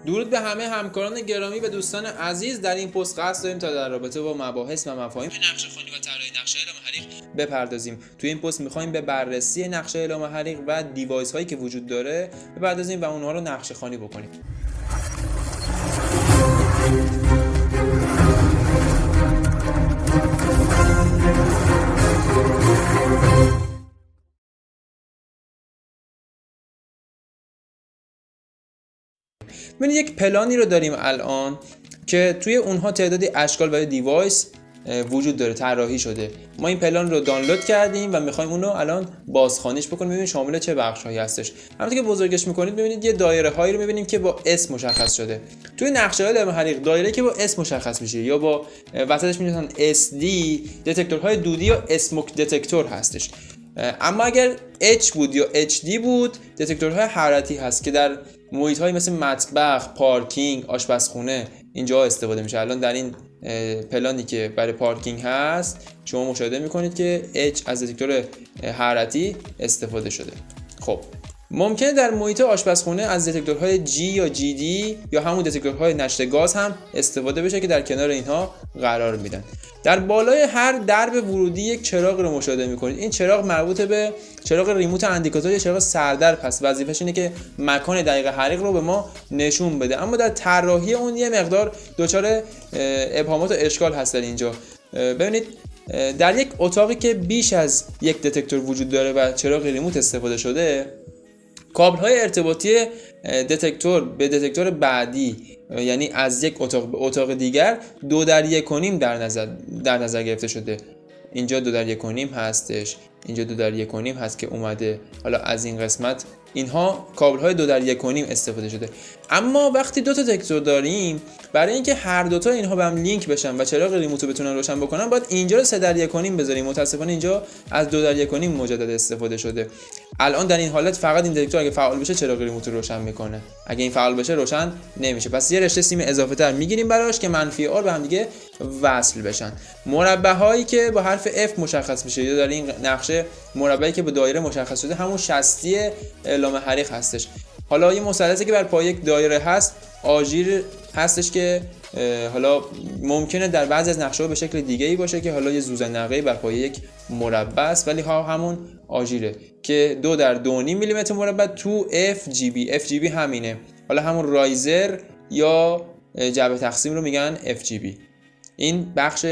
درود به همه همکاران گرامی و دوستان عزیز. در این پست قصد داریم تا در رابطه با مباحث و مفاهیم نقشه‌خوانی و طراحی نقشه اعلام حریق بپردازیم. توی این پست می‌خوایم به بررسی نقشه اعلام حریق و دیوایس هایی که وجود داره بپردازیم و اونها رو نقشه‌خوانی بکنیم. ببینید یک پلانی رو داریم الان که توی اونها تعدادی اشکال و دیوایس وجود داره، طراحی شده. ما این پلان رو دانلود کردیم و می‌خوایم اون رو الان بازخوانیش بکنیم، ببینیم شامل چه بخش‌هایی هستش. همونطور که بزرگش می‌کنید ببینید یه دایره هایی رو می‌بینیم که با اسم مشخص شده. توی نقشه اعلام حریق دایره که با اسم مشخص میشه یا با وسطش می‌نویسن SD، دتکتورهای دودی یا اسموک دتکتور هستش. اما اگر H بود یا HD بود، دتکتورهای حرارتی هست که در محیط‌های مثل مطبخ، پارکینگ، آشپزخونه اینجا استفاده میشه. الان در این پلانی که برای پارکینگ هست شما مشاهده میکنید که H از دتکتور حرارتی استفاده شده. خب ممکنه در محیط آشپزخونه از دتکتورهای G یا GD یا همون دتکتورهای نشت گاز هم استفاده بشه که در کنار اینها قرار میدن. در بالای هر درب ورودی یک چراغ رو مشاهده میکنید. این چراغ مربوط به چراغ ریموت اندیکاتور یا چراغ سردرب هست. وظیفه‌ش اینه که مکان دقیق حریق رو به ما نشون بده، اما در طراحی اون یه مقدار دچار ابهامات و اشکال هست. در اینجا ببینید در یک اتاقی که بیش از یک دتکتور وجود داره و چراغ ریموت استفاده شده، کابل‌های ارتباطی دتکتور به دتکتور بعدی، یعنی از یک اتاق به اتاق دیگر 2:1.5 در نظر گرفته شده. اینجا 2:1.5 هستش، اینجا 2:1.5 هست که اومده. حالا از این قسمت اینها کابل‌های 2:1.5 استفاده شده. اما وقتی دو تا دتکتور داریم، برای اینکه هر دوتا اینها به هم لینک بشن و چراغ ریموت رو بتونن روشن بکنن، باید اینجا رو 3:1.5 بذاریم. متاسفانه اینجا از 2:1.5 مجدد استفاده شده. الان در این حالت فقط این دتکتور اگه فعال بشه چراغ ریموت رو روشن میکنه، اگه این فعال بشه روشن نمیشه. پس یه رشته سیم اضافه تر میگیریم براش که منفی آر به هم دیگه وصل بشن. مربع‌هایی که با حرف F مشخص میشه یا در این نقشه مربعی که با دایره مشخص شده همون شستی اعلام حریق هستش. حالا یه مثلثی که بر پایه یک دایره هست آژیر هستش که حالا ممکنه در بعضی از نقشه‌ها به شکل دیگه‌ای باشه که حالا یه زوزنقه‌ای بر پایه یک مربع است، ولی همون آژیره که 2x2.5 میلیمتر مربع تو FGB همینه. حالا همون رایزر یا جعبه تقسیم رو میگن FGB. این بخش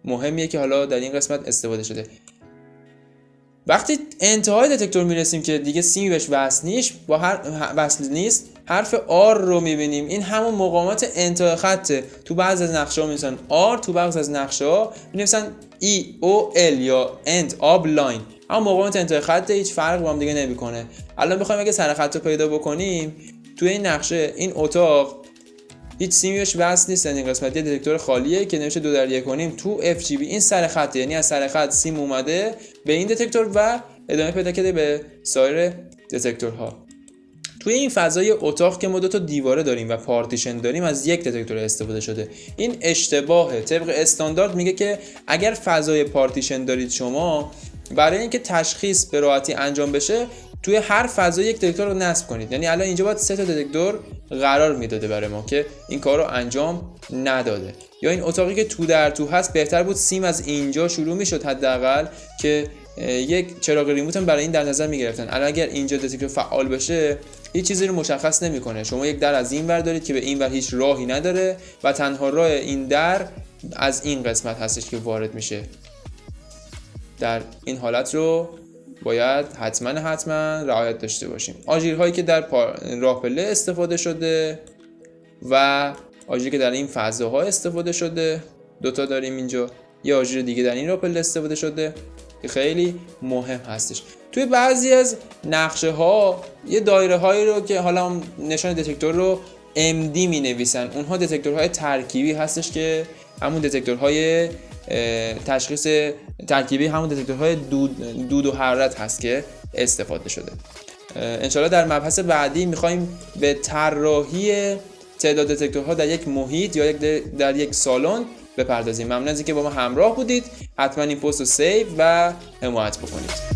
مهمیه که حالا در این قسمت استفاده شده. وقتی انتهای دتکتور میرسیم که دیگه سیمی بهش وصل نیست، حرف R رو میبینیم. این همون مقاومت انتهای خطه. تو بعضی از نقشه‌ها می‌نویسن R، تو بعضی از نقشه‌ها می‌نویسن EOL یا End Ob Line. اما مقاومت انتهای خط هیچ فرق با هم دیگه نمی‌کنه. الان بخوایم اگه سر خط رو پیدا بکنیم، توی این نقشه این اتاق هیچ سیمی بهش وصل نیست. این قسمت یه دتکتور خالیه که نوشته 2:1.5 تو FGB. این سر خط، یعنی از سر خط سیم اومده به این دتکتور و ادامه پیدا کرده به سایر دتکتورها. توی این فضای اتاق که ما دو تا دیواره داریم و پارتیشن داریم، از یک دتکتور استفاده شده. این اشتباهه. طبق استاندارد میگه که اگر فضای پارتیشن دارید شما، برای اینکه تشخیص به راحتی انجام بشه توی هر فضا یک دتکتور رو نصب کنید. یعنی الان اینجا باید 3 تا دتکتور قرار میداده برای ما که این کار رو انجام نداده. یا این اتاقی که تو در تو هست، بهتر بود سیم از اینجا شروع میشد حداقل که یک چراغ ریموت هم برای این در نظر میگرفتن. الان اگر اینجا دتکتور فعال بشه هیچ چیزی رو مشخص نمیکنه. شما یک در از این ور دارید که به این ور هیچ راهی نداره و تنها راه این در از این قسمت هستش که وارد میشه. در این حالت رو باید حتما رعایت داشته باشیم. آژیرهایی که در راه پله استفاده شده و آژیر که در این فضاها استفاده شده، دوتا داریم اینجا. یه آژیر دیگه در این راه پله استفاده شده که خیلی مهم هستش. توی بعضی از نقشه ها یه دایره هایی رو که حالا نشان دتکتور رو MD می نویسن، اونها دتکتورهای ترکیبی هستش که همون دتکتورهای تشخیص ترکیبی، همون دتکتورهای دود و حرارت هست که استفاده شده. انشالله در مبحث بعدی میخوایم به طراحی تعداد دتکتورها در یک محیط یا در یک سالن بپردازیم. ممنون از اینکه با ما همراه بودید. حتما این پست رو سیو و حمایت بکنید.